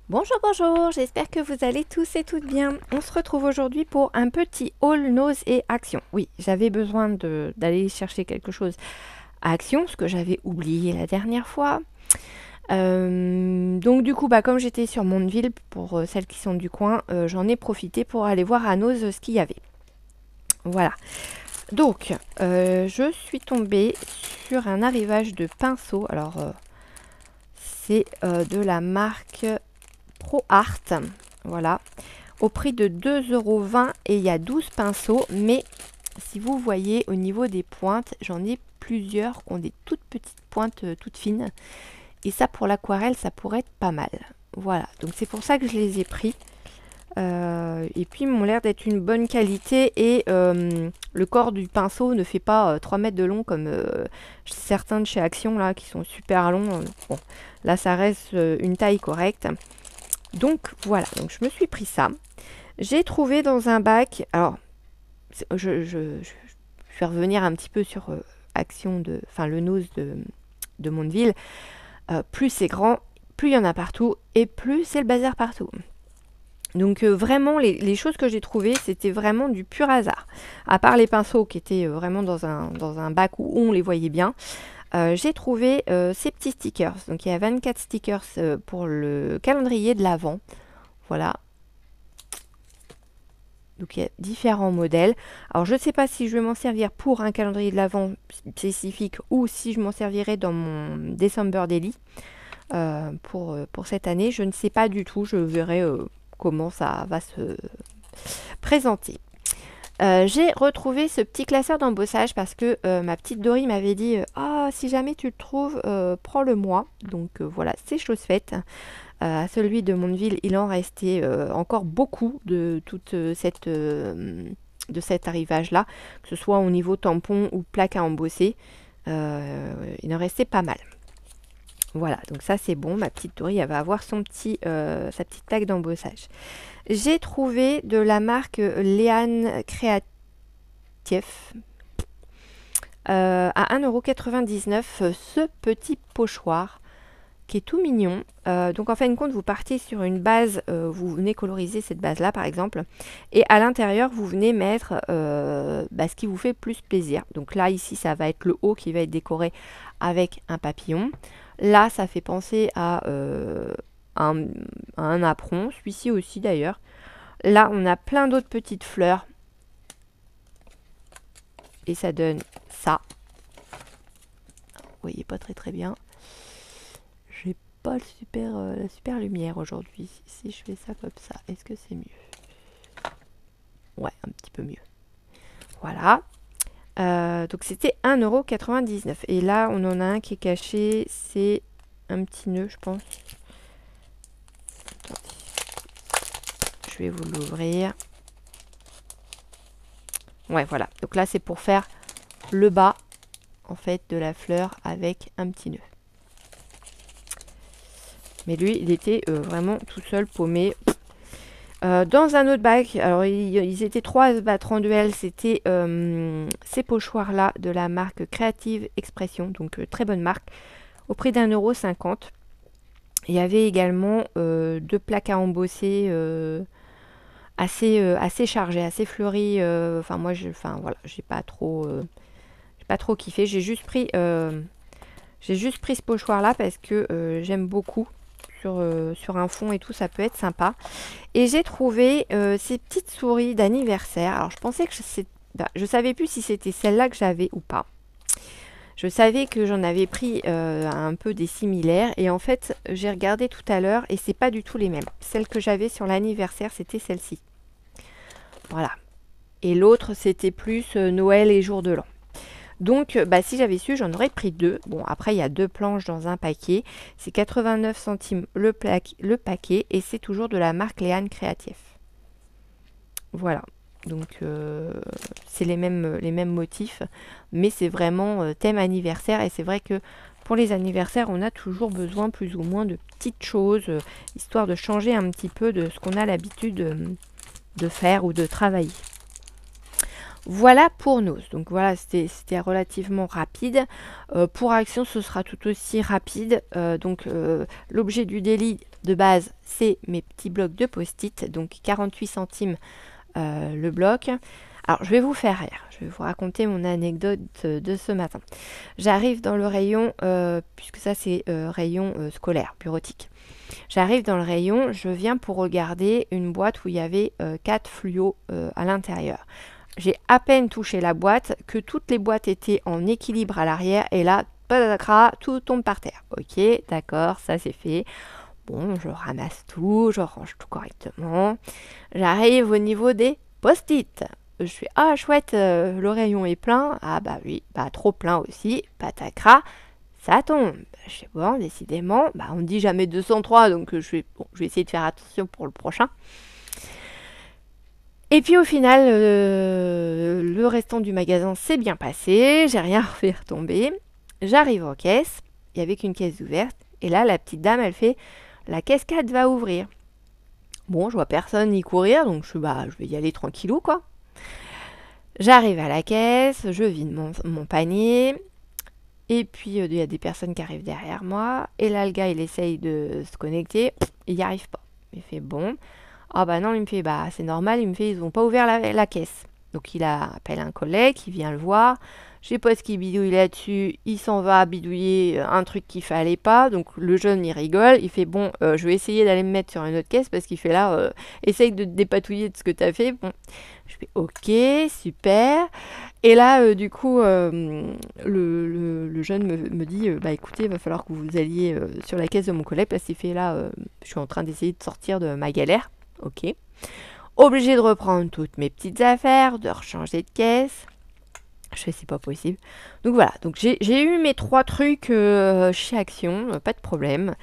Bonjour, bonjour, j'espère que vous allez tous et toutes bien. On se retrouve aujourd'hui pour un petit haul nose et action. Oui, j'avais besoin d'aller chercher quelque chose à action, ce que j'avais oublié la dernière fois. Donc du coup, comme j'étais sur Mondeville, pour celles qui sont du coin, j'en ai profité pour aller voir à Nose ce qu'il y avait. Voilà. Donc, je suis tombée sur un arrivage de pinceaux. Alors, c'est de la marque Pro Art, voilà, au prix de 2,20 € et il y a 12 pinceaux, mais si vous voyez au niveau des pointes, j'en ai plusieurs qui ont des toutes petites pointes toutes fines, et ça pour l'aquarelle, ça pourrait être pas mal. Voilà, donc c'est pour ça que je les ai pris. Et puis ils m'ont l'air d'être une bonne qualité et le corps du pinceau ne fait pas 3 mètres de long comme certains de chez Action là qui sont super longs. Bon, là ça reste une taille correcte. Donc voilà, donc je me suis pris ça. J'ai trouvé dans un bac, alors je vais revenir un petit peu sur Action le nose de Mondeville. Plus c'est grand, plus il y en a partout et plus c'est le bazar partout. Donc vraiment, les choses que j'ai trouvées, c'était vraiment du pur hasard. À part les pinceaux qui étaient vraiment dans un bac où on les voyait bien, j'ai trouvé ces petits stickers. Donc il y a 24 stickers pour le calendrier de l'Avent. Voilà. Donc il y a différents modèles. Alors je ne sais pas si je vais m'en servir pour un calendrier de l'Avent spécifique ou si je m'en servirai dans mon December Daily pour cette année. Je ne sais pas du tout. Je verrai comment ça va se présenter. J'ai retrouvé ce petit classeur d'embossage parce que ma petite Dory m'avait dit ah, si jamais tu le trouves, prends-le-moi. Donc voilà, c'est chose faite. À celui de Mondeville, il en restait encore beaucoup de toute de cet arrivage-là, que ce soit au niveau tampon ou plaque à embosser. Il en restait pas mal. Voilà, donc ça c'est bon. Ma petite Dory, elle va avoir sa petite plaque d'embossage. J'ai trouvé de la marque Léane Creative à 1,99 € ce petit pochoir qui est tout mignon. Donc en fin de compte, vous partez sur une base, vous venez coloriser cette base-là par exemple, et à l'intérieur, vous venez mettre ce qui vous fait plus plaisir. Donc là, ici, ça va être le haut qui va être décoré avec un papillon. Là, ça fait penser à un apron, celui-ci aussi d'ailleurs. Là, on a plein d'autres petites fleurs. Et ça donne ça. Vous voyez pas très très bien. J'ai pas la super lumière aujourd'hui. Si je fais ça comme ça, est-ce que c'est mieux? Ouais, un petit peu mieux. Voilà. Donc c'était 1,99 €. Et là, on en a un qui est caché. C'est un petit nœud, je pense. Attendez. Je vais vous l'ouvrir. Ouais, voilà. Donc là, c'est pour faire le bas, en fait, de la fleur avec un petit nœud. Mais lui, il était vraiment tout seul, paumé. Dans un autre bac, alors ils étaient 3 à se battre en duel, c'était ces pochoirs-là de la marque Creative Expression, donc très bonne marque, au prix d'1,50 €. Il y avait également 2 plaques à embosser assez chargées, assez fleuries. Voilà, j'ai pas trop kiffé. J'ai juste pris ce pochoir-là parce que j'aime beaucoup. Sur un fond et tout, ça peut être sympa. Et j'ai trouvé ces petites souris d'anniversaire. Alors je pensais que je savais plus si c'était celle-là que j'avais ou pas. Je savais que j'en avais pris un peu des similaires et en fait j'ai regardé tout à l'heure et c'est pas du tout les mêmes. Celle que j'avais sur l'anniversaire, c'était celle-ci. Voilà. Et l'autre c'était plus Noël et jour de l'an. Donc, si j'avais su, j'en aurais pris 2. Bon, après, il y a 2 planches dans un paquet. C'est 89 centimes le paquet. Et c'est toujours de la marque Léane Creative. Voilà. Donc, c'est les mêmes motifs. Mais c'est vraiment thème anniversaire. Et c'est vrai que pour les anniversaires, on a toujours besoin plus ou moins de petites choses. Histoire de changer un petit peu de ce qu'on a l'habitude de faire ou de travailler. Voilà pour nous. Donc voilà, c'était relativement rapide. Pour Action, ce sera tout aussi rapide. L'objet du délit de base, c'est mes petits blocs de post-it, donc 48 centimes le bloc. Alors, je vais vous faire rire, je vais vous raconter mon anecdote de ce matin. J'arrive dans le rayon, puisque ça c'est rayon scolaire, bureautique. J'arrive dans le rayon, je viens pour regarder une boîte où il y avait 4 fluos à l'intérieur. J'ai à peine touché la boîte, que toutes les boîtes étaient en équilibre à l'arrière, et là, tout tombe par terre. Ok, d'accord, ça c'est fait. Bon, je ramasse tout, je range tout correctement. J'arrive au niveau des post-it. Je fais, ah chouette, le rayon est plein. Ah bah oui, bah trop plein aussi. Patacra, ça tombe. Je fais, bon, décidément, bah on dit jamais 203, donc je vais essayer de faire attention pour le prochain. Et puis au final, le restant du magasin s'est bien passé. J'ai rien fait retomber. J'arrive en caisse, il n'y avait qu'une caisse ouverte. Et là, la petite dame, elle fait, la caisse 4 va ouvrir. Bon, je vois personne y courir, donc je vais y aller tranquillou, quoi. J'arrive à la caisse, je vide mon panier, et puis il y a des personnes qui arrivent derrière moi, et là le gars il essaye de se connecter, il n'y arrive pas. Il fait bon, ah bah non, il me fait bah c'est normal, il me fait ils n'ont pas ouvert la caisse. Donc il appelle un collègue, il vient le voir, je sais pas ce qu'il bidouille là-dessus, il s'en va bidouiller un truc qu'il fallait pas, donc le jeune il rigole, il fait bon, je vais essayer d'aller me mettre sur une autre caisse parce qu'il fait là, essaye de te dépatouiller de ce que t'as fait, bon. Je fais ok, super. Et là, du coup, le jeune me dit bah écoutez, il va falloir que vous alliez sur la caisse de mon collègue parce qu'il fait là, je suis en train d'essayer de sortir de ma galère. Ok. Obligé de reprendre toutes mes petites affaires, de rechanger de caisse. Je fais c'est pas possible. Donc voilà, donc j'ai eu mes 3 trucs chez Action, pas de problème.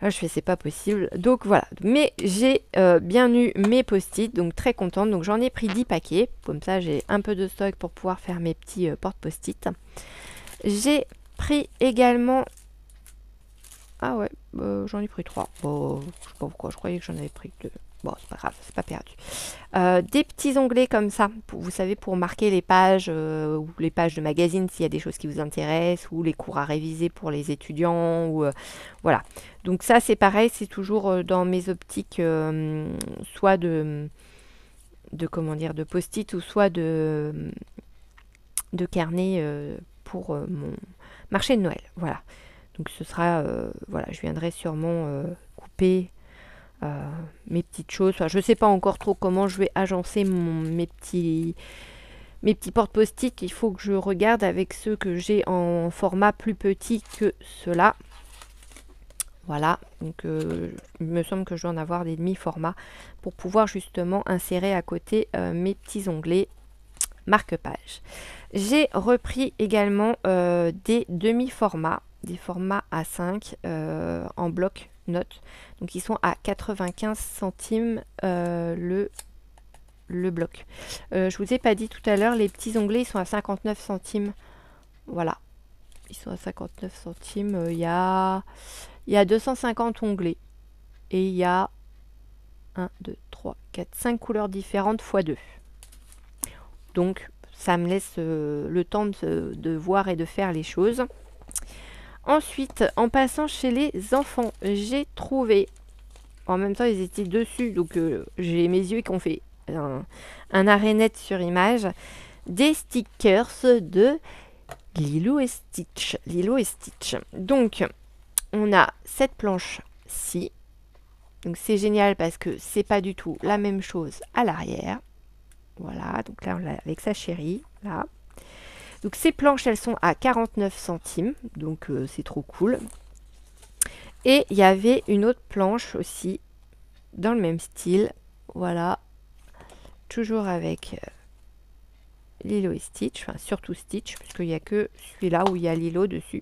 Là, je fais c'est pas possible. Donc voilà, mais j'ai bien eu mes post-it, donc très contente. Donc j'en ai pris 10 paquets, comme ça j'ai un peu de stock pour pouvoir faire mes petits porte-post-it. J'ai pris également... Ah ouais, j'en ai pris 3. Bon, je sais pas pourquoi, je croyais que j'en avais pris 2. Bon, c'est pas grave, c'est pas perdu. Des petits onglets comme ça, vous savez, pour marquer les pages ou les pages de magazine s'il y a des choses qui vous intéressent, ou les cours à réviser pour les étudiants, ou voilà. Donc ça, c'est pareil, c'est toujours dans mes optiques, soit de comment dire, de post-it, ou soit de carnet pour mon marché de Noël. Voilà. Donc ce sera, voilà, je viendrai sûrement couper mes petites choses. Enfin, je ne sais pas encore trop comment je vais agencer mes petits porte-post-it. Il faut que je regarde avec ceux que j'ai en format plus petit que ceux-là. Voilà, donc il me semble que je vais en avoir des demi-formats pour pouvoir justement insérer à côté mes petits onglets marque-page. J'ai repris également des demi-formats, des formats A5 en bloc notes. Donc ils sont à 95 centimes le bloc. Je vous ai pas dit tout à l'heure, les petits onglets ils sont à 59 centimes. Voilà. Ils sont à 59 centimes. Il y a 250 onglets. Et il y a 1, 2, 3, 4, 5 couleurs différentes x 2. Donc ça me laisse le temps de voir et de faire les choses. Ensuite, en passant chez les enfants, j'ai trouvé, en même temps ils étaient dessus, donc j'ai mes yeux qui ont fait un arrêt net sur image, des stickers de Lilo et Stitch. Lilo et Stitch. Donc, on a cette planche-ci. Donc c'est génial parce que c'est pas du tout la même chose à l'arrière. Voilà, donc là on l'a avec sa chérie, là. Donc ces planches, elles sont à 49 centimes, donc c'est trop cool. Et il y avait une autre planche aussi, dans le même style, voilà, toujours avec Lilo et Stitch, enfin surtout Stitch, puisqu'il n'y a que celui-là où il y a Lilo dessus.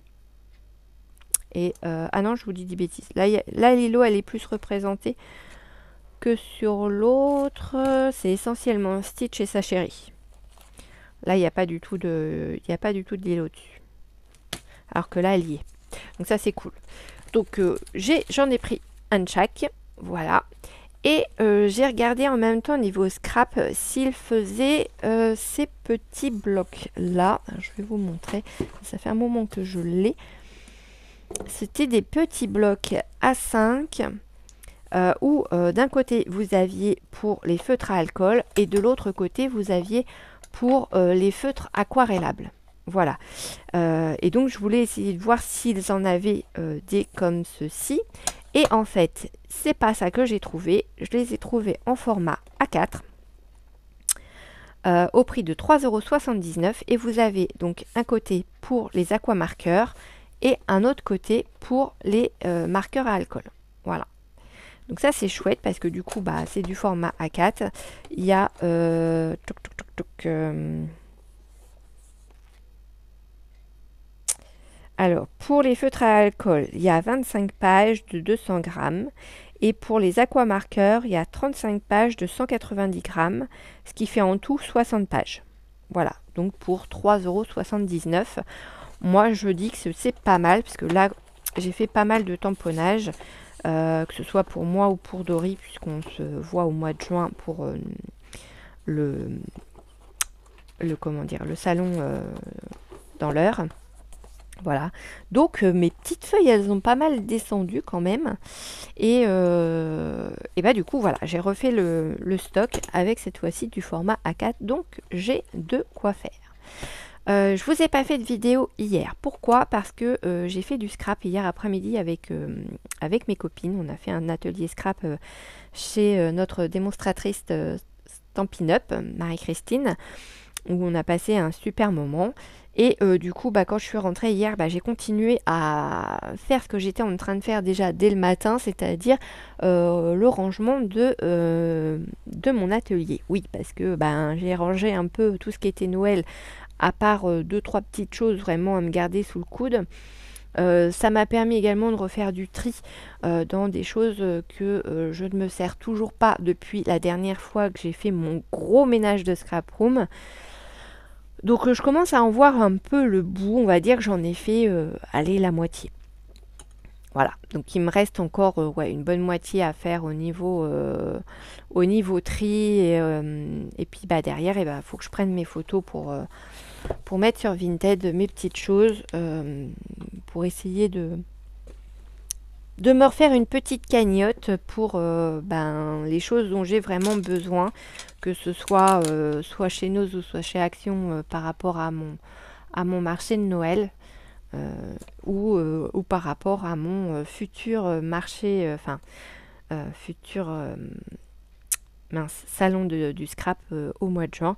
Et, ah non, je vous dis des bêtises, là Lilo, elle est plus représentée que sur l'autre, c'est essentiellement Stitch et sa chérie. Là, il n'y a pas du tout de Lilo dessus. Alors que là, elle y est. Donc ça, c'est cool. Donc, j'en ai pris un de chaque. Voilà. Et j'ai regardé en même temps au niveau scrap s'il faisait ces petits blocs-là. Je vais vous montrer. Ça fait un moment que je l'ai. C'était des petits blocs A5 où d'un côté vous aviez pour les feutres à alcool et de l'autre côté vous aviez pour les feutres aquarellables. Voilà. Et donc je voulais essayer de voir s'ils en avaient des comme ceci. Et en fait, c'est pas ça que j'ai trouvé. Je les ai trouvés en format A4. Au prix de 3,79 € et vous avez donc un côté pour les aquamarqueurs et un autre côté pour les marqueurs à alcool. Voilà. Donc ça c'est chouette parce que du coup bah, c'est du format A4. Il y a alors pour les feutres à alcool, il y a 25 pages de 200 grammes. Et pour les aquamarqueurs, il y a 35 pages de 190 grammes, ce qui fait en tout 60 pages. Voilà, donc pour 3,79 €. Moi, je dis que c'est pas mal, parce que là, j'ai fait pas mal de tamponnage, que ce soit pour moi ou pour Dory, puisqu'on se voit au mois de juin pour le salon dans l'heure. Voilà, donc mes petites feuilles, elles ont pas mal descendu quand même. Et bah du coup, voilà, j'ai refait le stock avec cette fois-ci du format A4. Donc, j'ai de quoi faire. Je vous ai pas fait de vidéo hier. Pourquoi? Parce que j'ai fait du scrap hier après-midi avec mes copines. On a fait un atelier scrap chez notre démonstratrice Stampin' Up, Marie-Christine, où on a passé un super moment. Et du coup, bah, quand je suis rentrée hier, bah, j'ai continué à faire ce que j'étais en train de faire déjà dès le matin, c'est-à-dire le rangement de mon atelier. Oui, parce que bah, j'ai rangé un peu tout ce qui était Noël, à part 2-3 petites choses vraiment à me garder sous le coude. Ça m'a permis également de refaire du tri dans des choses que je ne me sers toujours pas depuis la dernière fois que j'ai fait mon gros ménage de scrap room. Donc je commence à en voir un peu le bout, on va dire que j'en ai fait aller la moitié. Voilà, donc il me reste encore ouais, une bonne moitié à faire au niveau tri et puis bah, derrière il faut que je prenne mes photos pour mettre sur Vinted mes petites choses pour essayer de me refaire une petite cagnotte pour les choses dont j'ai vraiment besoin, que ce soit soit chez Noz ou soit chez Action par rapport à mon marché de Noël ou par rapport à mon futur marché, futur salon du scrap au mois de juin.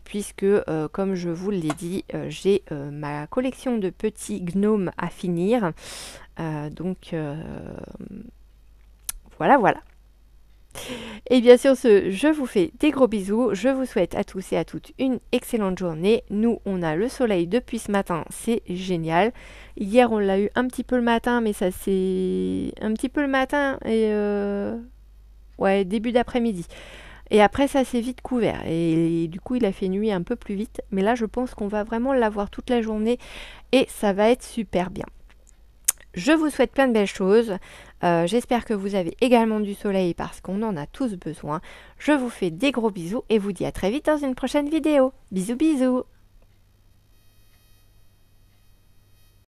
Puisque, comme je vous l'ai dit, j'ai ma collection de petits gnomes à finir. Donc, voilà. Et bien sûr, je vous fais des gros bisous. Je vous souhaite à tous et à toutes une excellente journée. Nous, on a le soleil depuis ce matin. C'est génial. Hier, on l'a eu un petit peu le matin, mais ça c'est un petit peu le matin et ouais, début d'après-midi. Et après, ça s'est vite couvert. Et du coup, il a fait nuit un peu plus vite. Mais là, je pense qu'on va vraiment l'avoir toute la journée. Et ça va être super bien. Je vous souhaite plein de belles choses. J'espère que vous avez également du soleil parce qu'on en a tous besoin. Je vous fais des gros bisous et vous dis à très vite dans une prochaine vidéo. Bisous bisous.